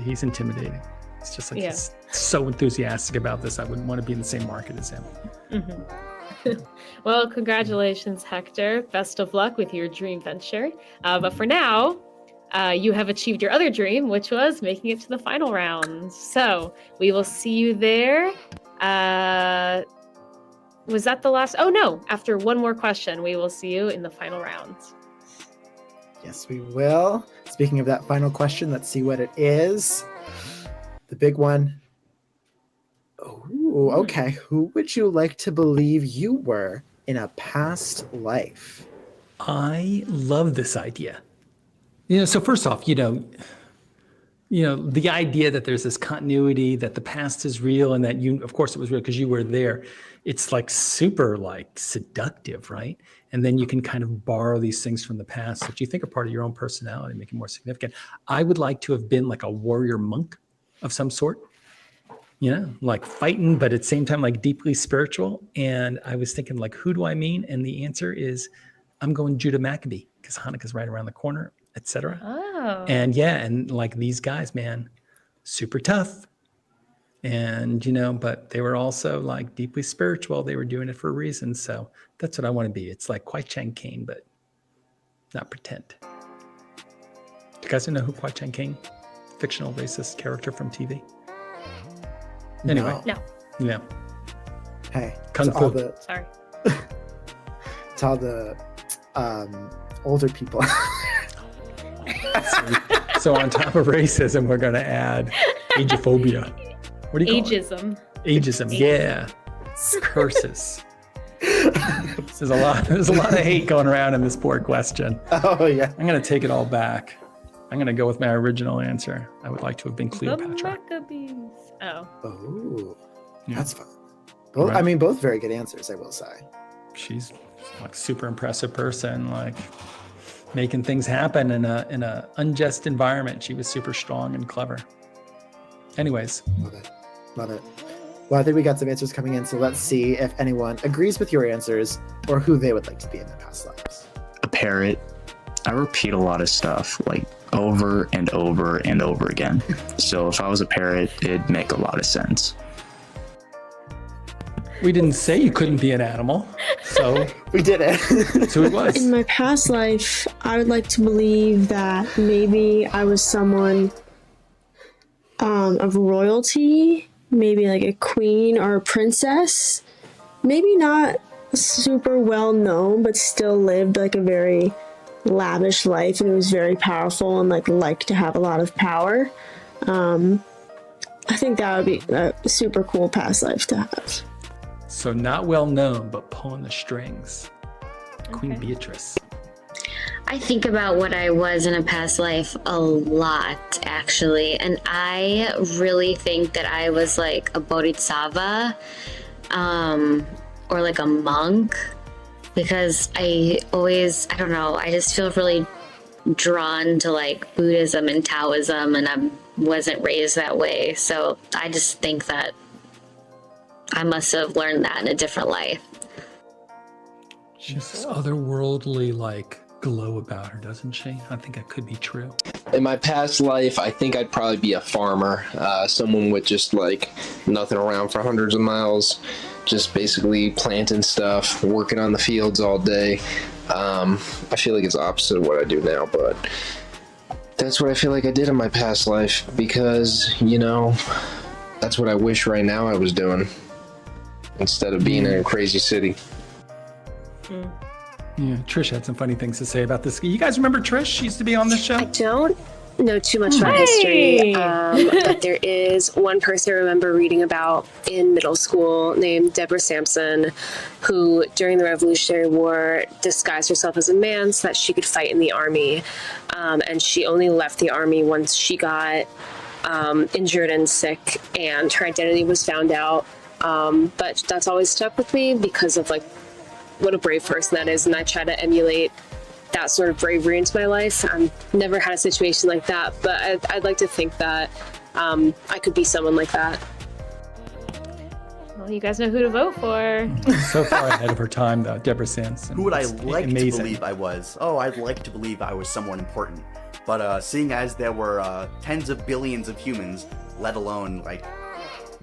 he's intimidating. It's just like he's so enthusiastic about this. I wouldn't want to be in the same market as him. Well, congratulations, Hector. Best of luck with your dream venture. But for now, you have achieved your other dream, which was making it to the final round. So we will see you there. Was that the last? Oh, no. After one more question, we will see you in the final round. Yes, we will. Speaking of that final question, let's see what it is. The big one. Oh, okay. Who would you like to believe you were in a past life? I love this idea. So first off, the idea that there's this continuity, that the past is real, and that of course it was real because you were there. It's like super like seductive, right? And then you can kind of borrow these things from the past that you think are part of your own personality, make it more significant. I would like to have been like a warrior monk of some sort, like fighting, but at the same time, like deeply spiritual. And I was thinking like, who do I mean? And the answer is I'm going Judah Maccabee, because Hanukkah's right around the corner, etc. Oh. And like these guys, man, super tough. And, but they were also like deeply spiritual. They were doing it for a reason. So that's what I want to be. It's like Kwai Chang Caine, but not pretend. Do you guys know who Kwai Chang Caine? Fictional racist character from TV. Anyway. No. Yeah. Hey. Kung Fu. Sorry. It's all the older people. So on top of racism, we're going to add ageophobia. What do you call Ageism. it? Ageism. Yeah. Curses. There's a lot of hate going around in this poor question. Oh, yeah. I'm going to take it all back. I'm going to go with my original answer. I would like to have been Cleopatra. The Maccabees. Oh. Oh. Yeah. That's fun. Both, Right. I mean, both very good answers, I will say. She's like super impressive person, like making things happen in a unjust environment. She was super strong and clever. Anyways. Love it. Well, I think we got some answers coming in, so let's see if anyone agrees with your answers or who they would like to be in their past lives. A parrot. I repeat a lot of stuff like over and over and over again. So if I was a parrot, it'd make a lot of sense. We didn't say you couldn't be an animal, so we did it. That's who it was. In my past life, I would like to believe that maybe I was someone of royalty, maybe like a queen or a princess. Maybe not super well known, but still lived like a very lavish life, and it was very powerful and like to have a lot of power. I think that would be a super cool past life to have. So not well known, but pulling the strings. Queen Beatrice. I think about what I was in a past life a lot, actually. And I really think that I was like a bodhisattva, or like a monk, because I don't know, I just feel really drawn to like Buddhism and Taoism, and I wasn't raised that way. So I just think that I must have learned that in a different life. She's this otherworldly like glow about her, doesn't she? I think that could be true. In my past life, I think I'd probably be a farmer, someone with just like nothing around for hundreds of miles, just basically planting stuff, working on the fields all day. I feel like it's opposite of what I do now, but that's what I feel like I did in my past life, because, that's what I wish right now I was doing, instead of being in a crazy city. Yeah, Trish had some funny things to say about this. You guys remember Trish? She used to be on this show. I don't. know too much about history, but there is one person I remember reading about in middle school named Deborah Sampson, who during the Revolutionary War disguised herself as a man so that she could fight in the army. And she only left the army once she got injured and sick, and her identity was found out. But that's always stuck with me because of like what a brave person that is, and I try to emulate that sort of bravery into my life. I've never had a situation like that, but I'd like to think that I could be someone like that. Well, you guys know who to vote for. So far ahead of her time, though, Deborah Sampson. Who would I It's like amazing. to believe I was? Oh, I'd like to believe I was someone important. But seeing as there were tens of billions of humans, let alone like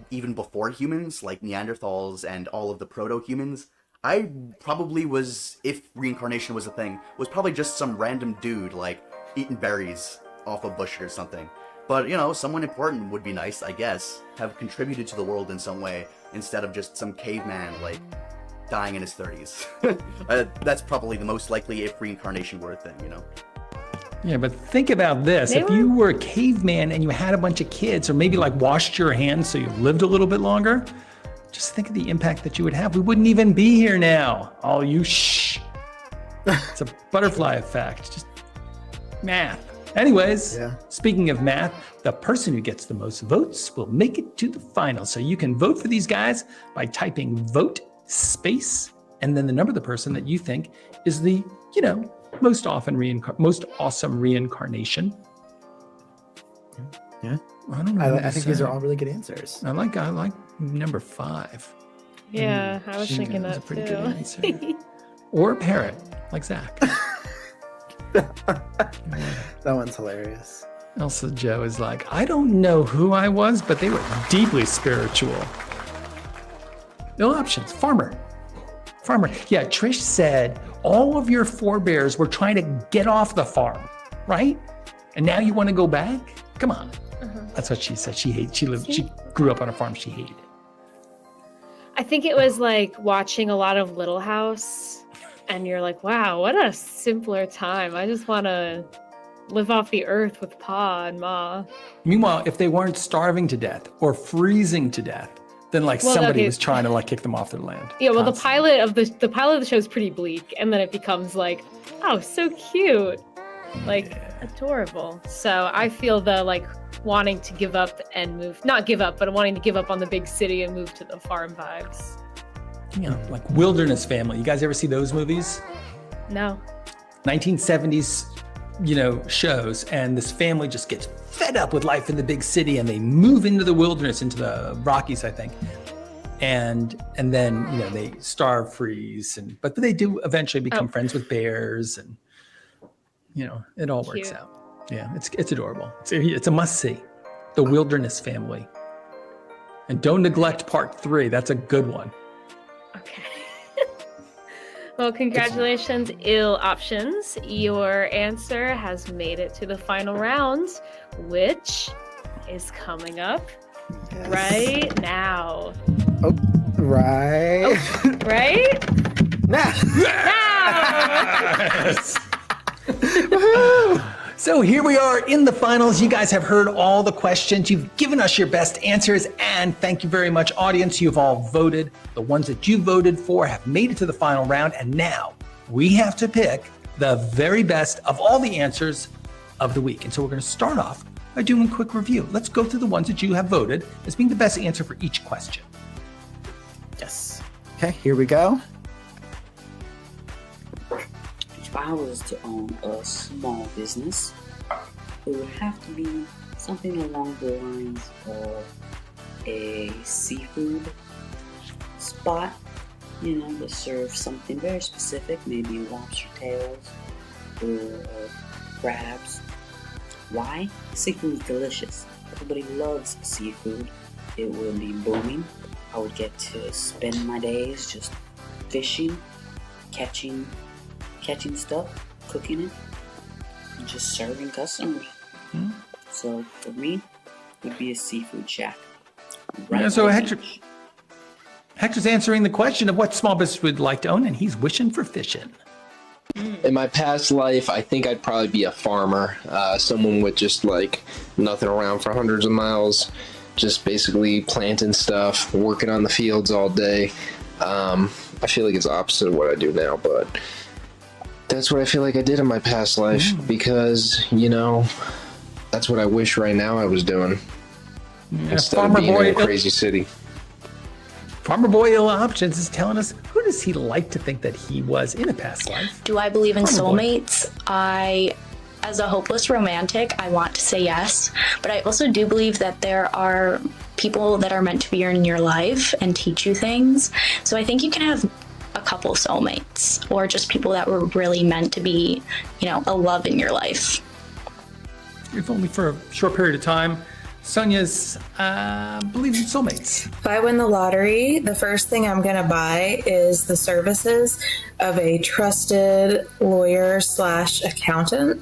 even before humans, like Neanderthals and all of the proto-humans, I probably was, if reincarnation was a thing, was probably just some random dude, like, eating berries off a bush or something. But, you know, someone important would be nice, I guess. Have contributed to the world in some way, instead of just some caveman, like, dying in his 30s. That's probably the most likely if reincarnation were a thing, you know? Yeah, but think about this. If you were a caveman and you had a bunch of kids, or maybe like washed your hands so you lived a little bit longer, just think of the impact that you would have. We wouldn't even be here now. All you shh. It's a butterfly effect. Just math. Anyways, speaking of math, the person who gets the most votes will make it to the final. So you can vote for these guys by typing vote space and then the number of the person that you think is the, you know, most awesome reincarnation. Yeah. I don't know. I think these are all really good answers. I like number 5. Yeah, I was thinking was that a pretty too. good answer. Or a parrot, like Zach. That one's hilarious. Elsa Joe is like, I don't know who I was, but they were deeply spiritual. No options. Farmer. Yeah, Trish said all of your forebears were trying to get off the farm, right? And now you want to go back? Come on. That's what she said. She grew up on a farm. She hated it. I think it was like watching a lot of Little House, and you're like, wow, what a simpler time. I just want to live off the earth with Pa and Ma. Meanwhile, if they weren't starving to death or freezing to death, then like somebody was trying to like kick them off their land. Yeah, well, the pilot of the show is pretty bleak, and then it becomes like, oh, so cute, like adorable. So I feel the like wanting to give up and move, not give up, but wanting to give up on the big city and move to the farm vibes. Yeah, like Wilderness Family. You guys ever see those movies? No. 1970s, you know, shows, and this family just gets fed up with life in the big city, and they move into the wilderness, into the Rockies, I think. And then, you know, they starve, freeze, but they do eventually become friends with bears, and you know, it all works out. Yeah, it's adorable. It's a must-see. The Wilderness Family. And don't neglect part 3. That's a good one. Okay. Well, congratulations, Ill Options. Your answer has made it to the final round, which is coming up right now. Oh, right. Oh, right? Now. Yes! So here we are in the finals. You guys have heard all the questions. You've given us your best answers, and thank you very much, audience. You've all voted. The ones that you voted for have made it to the final round, and now we have to pick the very best of all the answers of the week. And so we're going to start off by doing a quick review. Let's go through the ones that you have voted as being the best answer for each question. Yes. Okay, here we go. If I was to own a small business, it would have to be something along the lines of a seafood spot, you know, that serves something very specific, maybe lobster tails or crabs. Why? Seafood is delicious. Everybody loves seafood. It will be booming. I would get to spend my days just fishing, catching stuff, cooking it, and just serving customers. So for me, it would be a seafood shack. Yeah, so Hector's answering the question of what small business would like to own, and he's wishing for fishing. In my past life, I think I'd probably be a farmer, someone with just like nothing around for hundreds of miles, just basically planting stuff, working on the fields all day. I feel like it's opposite of what I do now, but that's what I feel like I did in my past life because, you know, that's what I wish right now I was doing instead of being in a crazy city. Farmer Boy Ill Options is telling us, who does he like to think that he was in a past life? Do I believe in Farmer Boy. soulmates? As a hopeless romantic, I want to say yes, but I also do believe that there are people that are meant to be in your life and teach you things. So I think you can have a couple soulmates or just people that were really meant to be, you know, a love in your life. If only for a short period of time. Sonia's believes in soulmates. If I win the lottery, the first thing I'm going to buy is the services of a trusted lawyer / accountant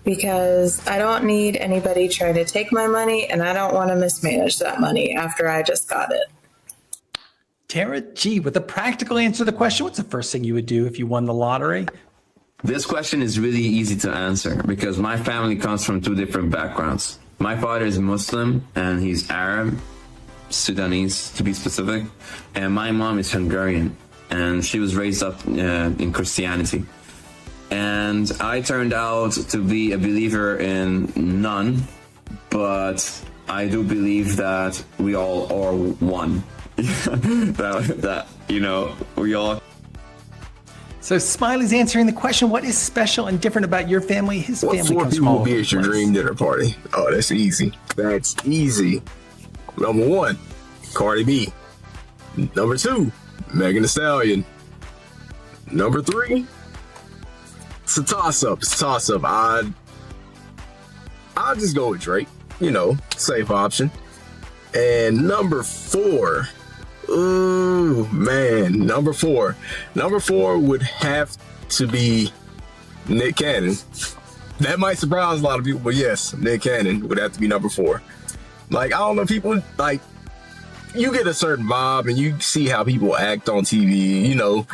because I don't need anybody trying to take my money and I don't want to mismanage that money after I just got it. Tara G, with a practical answer to the question, what's the first thing you would do if you won the lottery? This question is really easy to answer because my family comes from two different backgrounds. My father is Muslim and he's Arab, Sudanese to be specific, and my mom is Hungarian and she was raised up in Christianity. And I turned out to be a believer in none, but I do believe that we all are one. that you know, we all. So Smiley's answering the question, what is special and different about your family? His What family four comes people from all will be over at the your place. dream dinner party? Oh, that's easy. That's easy. Number 1, Cardi B. Number 2, Megan Thee Stallion. Number 3, it's a toss-up. It's a toss-up. I'll just go with Drake. You know, safe option. And number 4, ooh, man, number 4 would have to be Nick Cannon. That might surprise a lot of people, but yes, Nick Cannon would have to be number 4. Like, I don't know, people, like, you get a certain vibe and you see how people act on TV, you know,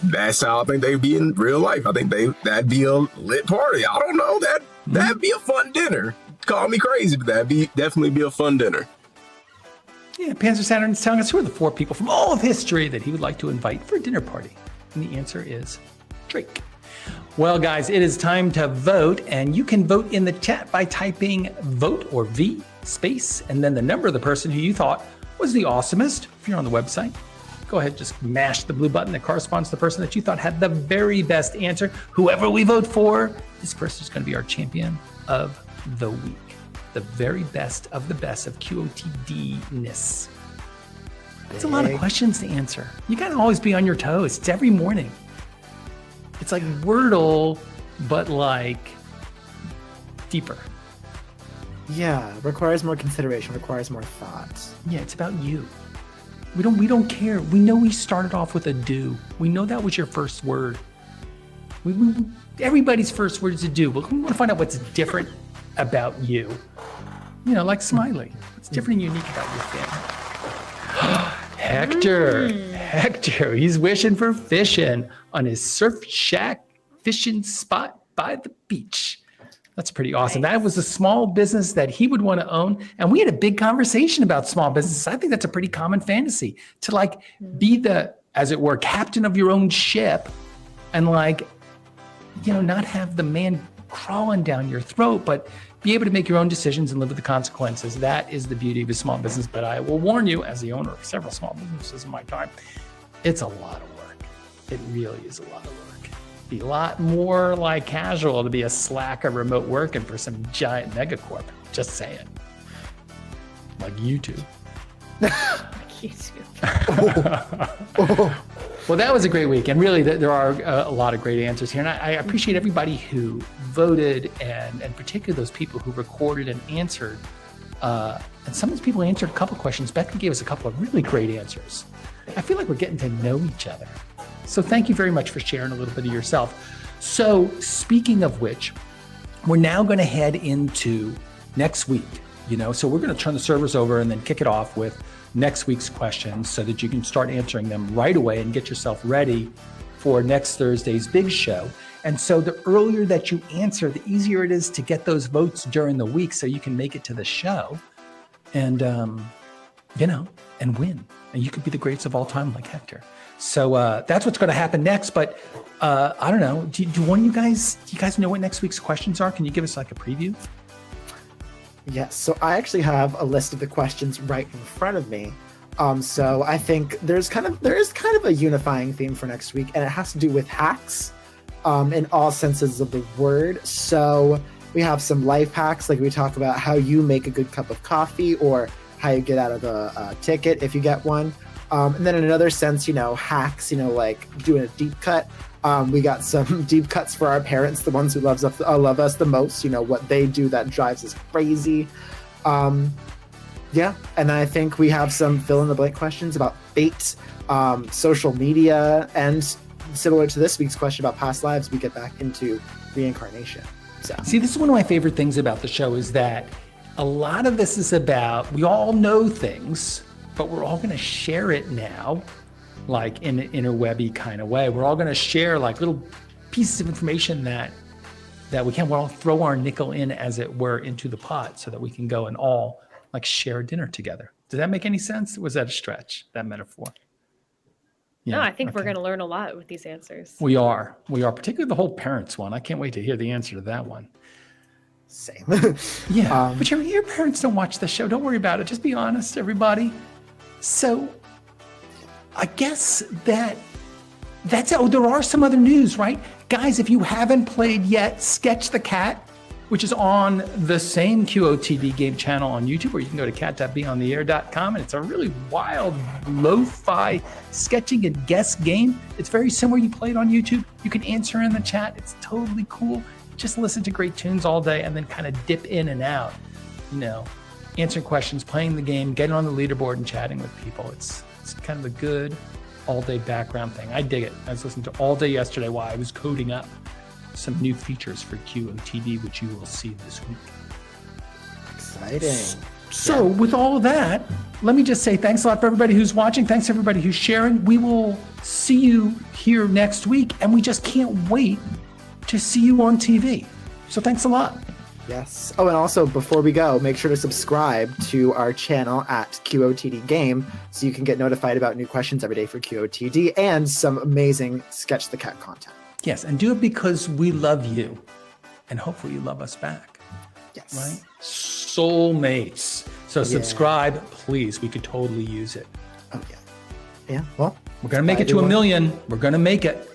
that's how I think they'd be in real life. I think that'd be a lit party. I don't know, that'd be a fun dinner. Call me crazy, but that'd definitely be a fun dinner. Yeah, Panzer Saturn is telling us who are the 4 people from all of history that he would like to invite for a dinner party. And the answer is Drake. Well, guys, it is time to vote, and you can vote in the chat by typing vote or V space, and then the number of the person who you thought was the awesomest. If you're on the website, go ahead, just mash the blue button that corresponds to the person that you thought had the very best answer. Whoever we vote for, this person is going to be our champion of the week. The very best of the best of QOTD-ness. It's a lot of questions to answer. You got to always be on your toes. It's every morning. It's like Wordle, but like deeper. Yeah, requires more consideration, requires more thought. Yeah, it's about you. We don't care. We know we started off with a do. We know that was your first word. Everybody's first word is a do, but we want to find out what's different about you. You know, like Smiley. What's different and unique about your family? Hector, he's wishing for fishing on his surf shack fishing spot by the beach. That's pretty awesome. Nice. That was a small business that he would want to own. And we had a big conversation about small businesses. I think that's a pretty common fantasy to like be the, as it were, captain of your own ship and like, you know, not have the man crawling down your throat, but be able to make your own decisions and live with the consequences. That is the beauty of a small business. But I will warn you, as the owner of several small businesses in my time, it's a lot of work. It really is a lot of work. Be a lot more like casual to be a slacker remote working for some giant megacorp. Just saying. Like YouTube. Well, that was a great week. And really, there are a lot of great answers here. And I appreciate everybody who voted and particularly those people who recorded and answered. And some of those people answered a couple of questions. Becca gave us a couple of really great answers. I feel like we're getting to know each other. So thank you very much for sharing a little bit of yourself. So speaking of which, we're now going to head into next week. You know, so we're going to turn the servers over and then kick it off with next week's questions so that you can start answering them right away and get yourself ready for next Thursday's big show. And so the earlier that you answer, the easier it is to get those votes during the week so you can make it to the show and, and win. And you could be the greatest of all time like Hector. So that's what's going to happen next. But I don't know. Do you guys know what next week's questions are? Can you give us like a preview? Yes. So I actually have a list of the questions right in front of me. So I think there is kind of a unifying theme for next week, and it has to do with hacks in all senses of the word. So we have some life hacks, like we talk about how you make a good cup of coffee or how you get out of the ticket if you get one. And then in another sense, hacks, like doing a deep cut. We got some deep cuts for our parents, the ones who love us the most, what they do that drives us crazy. Yeah, and I think we have some fill-in-the-blank questions about fate, social media, and similar to this week's question about past lives, we get back into reincarnation. So. See, this is one of my favorite things about the show is that a lot of this is about, we all know things, but we're all going to share it now, like in an interwebby kind of way. We're all going to share like little pieces of information that we can. We'll all throw our nickel in, as it were, into the pot so that we can go and all like share dinner together. Does that make any sense? Was that a stretch, that metaphor? Yeah, no, I think we're going to learn a lot with these answers. We are, particularly the whole parents one. I can't wait to hear the answer to that one. Same. Yeah, but your parents don't watch the show. Don't worry about it. Just be honest, everybody. So I guess that's it. Oh, there are some other news, right? Guys, if you haven't played yet, Sketch the Cat, which is on the same QOTD game channel on YouTube, or you can go to cat.beontheair.com, and it's a really wild, lo-fi sketching and guess game. It's very similar. You play it on YouTube. You can answer in the chat. It's totally cool. Just listen to great tunes all day and then kind of dip in and out, answering questions, playing the game, getting on the leaderboard and chatting with people. It's kind of a good all-day background thing. I dig it. I was listening to all day yesterday while I was coding up some new features for QOTD, which you will see this week. Exciting. So with all of that, let me just say thanks a lot for everybody who's watching. Thanks to everybody who's sharing. We will see you here next week, and we just can't wait to see you on TV. So thanks a lot. Yes. Oh, and also before we go, make sure to subscribe to our channel at QOTD Game so you can get notified about new questions every day for QOTD and some amazing Sketch the Cat content. Yes, and do it because we love you, and hopefully you love us back. Yes. Right? Soulmates. So subscribe, please. We could totally use it. Oh, yeah. Yeah, well. We're going to make it to 1 million. We're going to make it.